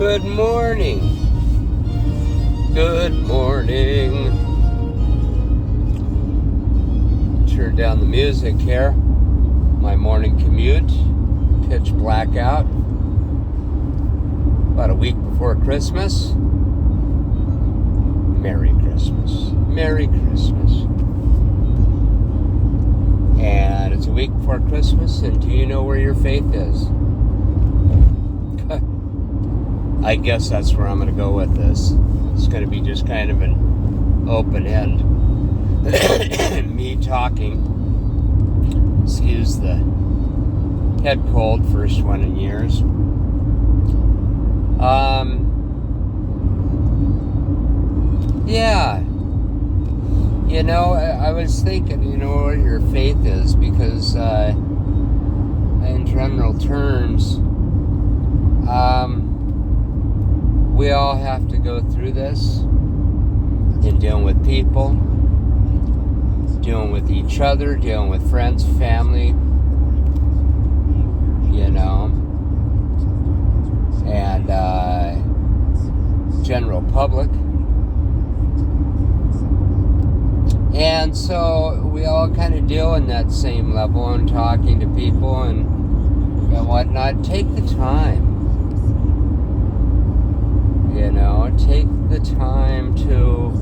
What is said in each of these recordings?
Good morning. Good morning. Turn down the music here. My morning commute. Pitch black out. About a week before Christmas. Merry Christmas. Merry Christmas. And it's a week before Christmas, and do you know where your faith is? I guess that's where I'm going to go with this. It's going to be just kind of an open end. Me talking. Excuse the head cold, first one in years. Yeah. You know, I was thinking, you know, where your faith is, because in general terms, we all have to go through this in dealing with people, dealing with each other, dealing with friends, family, you know, and general public. And so we all kind of deal in that same level and talking to people and whatnot. Take the time. You know, take the time to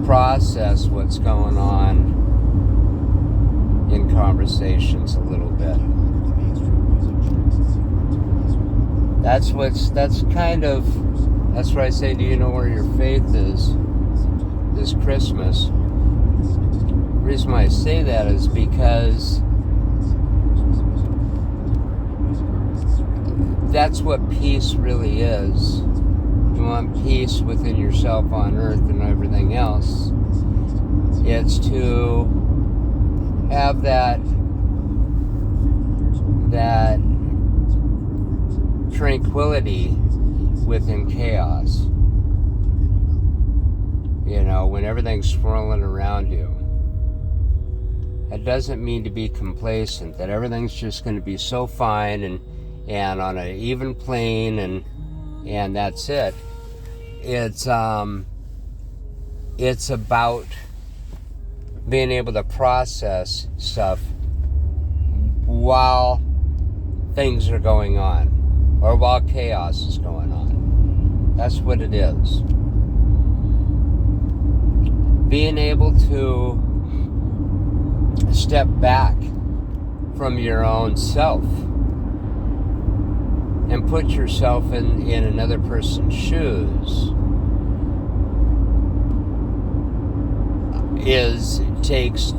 process what's going on in conversations a little bit. That's where I say, do you know where your faith is this Christmas? The reason why I say that is because that's what peace really is. You want peace within yourself on earth and everything else. It's to have that tranquility within chaos. You know, when everything's swirling around you. It doesn't mean to be complacent, that everything's just going to be so fine and on an even plane and that's it. It's about being able to process stuff while things are going on, or while chaos is going on. That's what it is. Being able to step back from your own self and put yourself in another person's shoes takes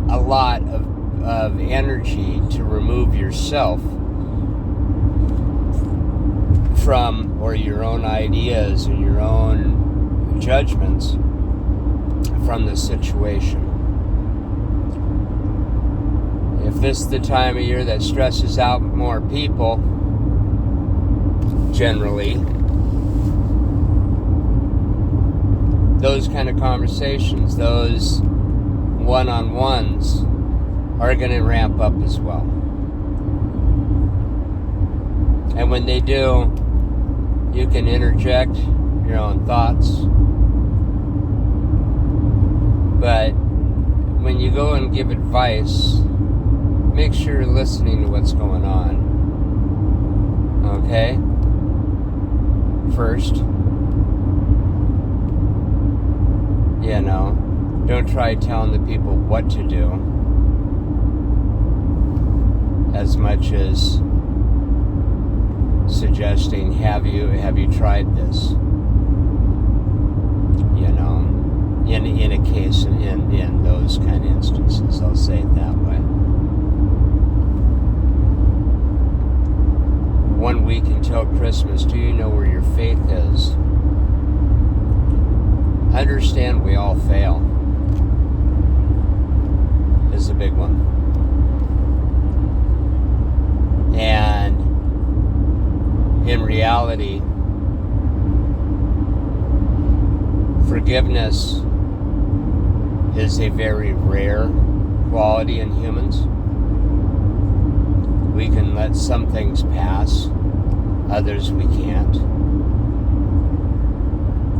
a lot of energy to remove yourself from, or your own ideas and your own judgments from the situation. If this is the time of year that stresses out more people, generally, those kind of conversations, those one-on-ones are going to ramp up as well. And when they do, you can interject your own thoughts. But when you go and give advice, make sure you're listening to what's going on. Okay? First. You know, don't try telling the people what to do as much as suggesting, have you tried this? You know, in a case, in those kind of instances, I'll say it that way. 1 week until Christmas, do you know where your faith is? Understand we all fail is a big one. And in reality, forgiveness is a very rare quality in humans. We can let some things pass, others we can't.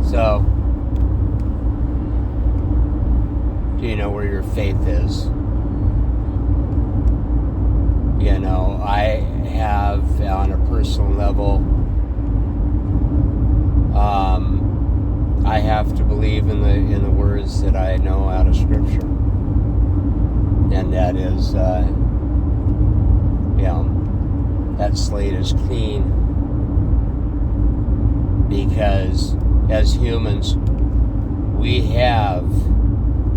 So, do you know where your faith is? You know, I have, on a personal level, I have to believe in the words that I know out of Scripture, and that is, that slate is clean, because as humans, we have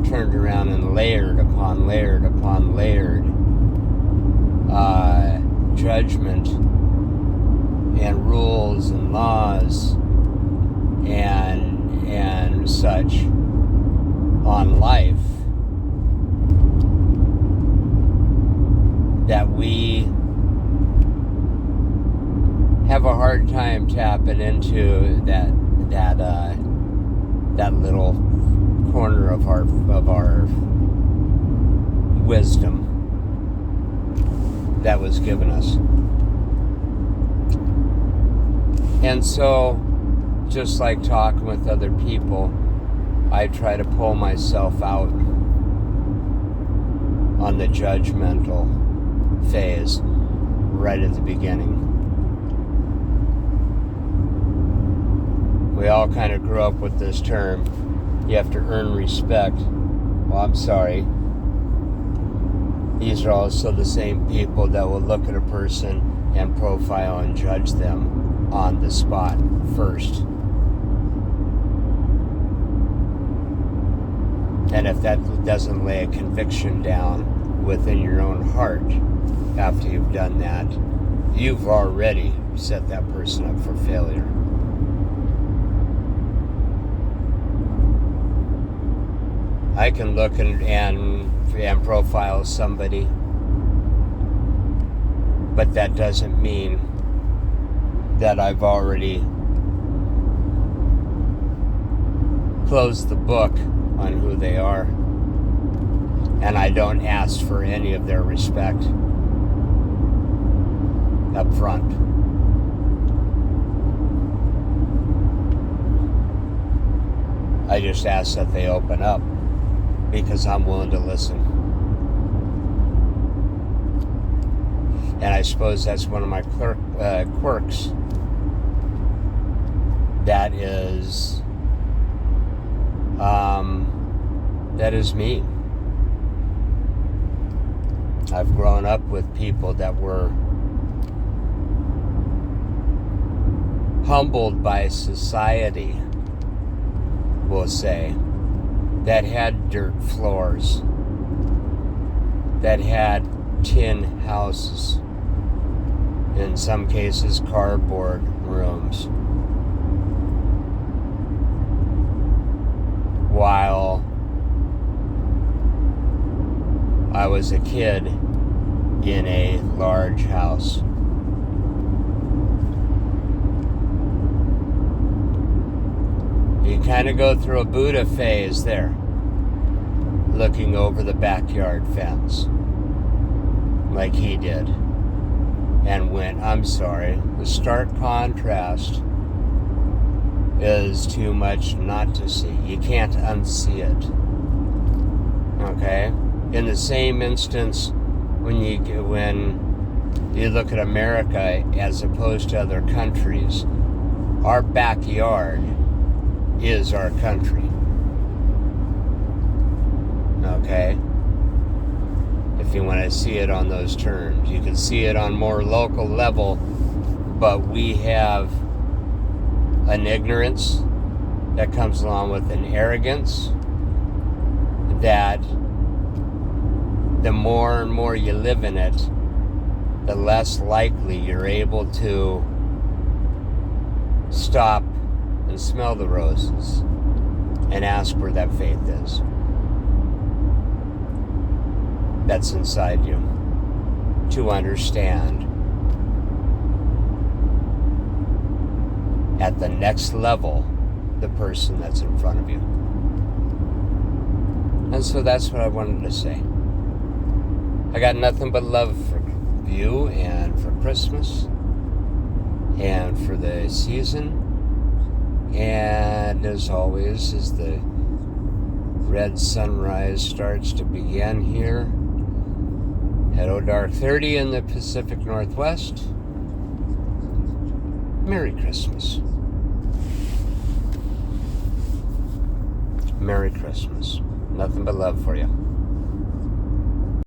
turned around and layered upon layered upon layered judgment and rules and laws and such on life that we have a hard time tapping into that little corner of our wisdom that was given us. And so, just like talking with other people, I try to pull myself out on the judgmental phase right at the beginning. We all kind of grew up with this term, you have to earn respect. Well, I'm sorry. These are also the same people that will look at a person and profile and judge them on the spot first. And if that doesn't lay a conviction down within your own heart after you've done that, you've already set that person up for failure. I can look and profile somebody, but that doesn't mean that I've already closed the book on who they are, and I don't ask for any of their respect up front. I just ask that they open up, because I'm willing to listen. And I suppose that's one of my quirks. That is me. I've grown up with people that were humbled by society, we'll say, that had dirt floors, that had tin houses, in some cases cardboard rooms, while I was a kid in a large house. You kind of go through a Buddha phase there, looking over the backyard fence, like he did, and went, I'm sorry, the stark contrast is too much not to see. You can't unsee it. Okay? In the same instance, when you look at America as opposed to other countries, our backyard is our country. Okay? If you want to see it on those terms. You can see it on more local level, but we have an ignorance that comes along with an arrogance that the more and more you live in it, the less likely you're able to stop and smell the roses and ask where that faith is that's inside you, to understand at the next level the person that's in front of you. And so that's what I wanted to say. I got nothing but love for you and for Christmas and for the season. And as always, as the red sunrise starts to begin here at dark 30 in the Pacific Northwest, Merry Christmas. Merry Christmas. Nothing but love for you.